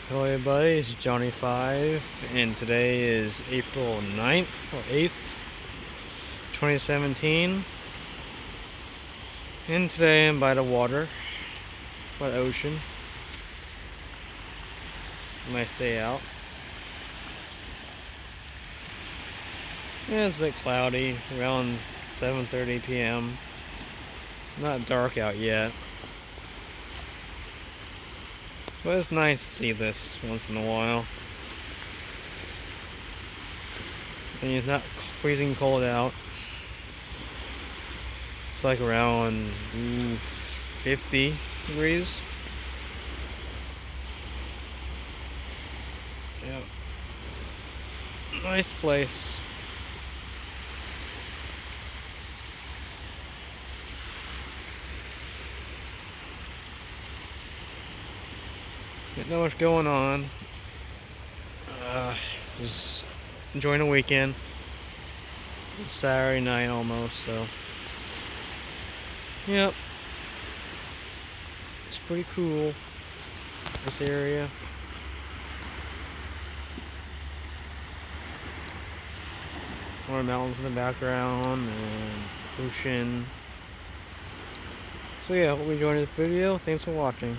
Hello everybody, it's Johnny5 and today is April 9th or 8th, 2017, and today I'm by the water, by the ocean. Nice day out. Yeah, it's a bit cloudy, around 7:30 p.m. Not dark out yet. But it's nice to see this once in a while. And it's not freezing cold out. It's like around 50 degrees. Yep. Nice place. Not much going on. Just enjoying the weekend. It's Saturday night almost, so yep. It's pretty cool, this area. More mountains in the background and ocean. So yeah, hope you enjoyed this video. Thanks for watching.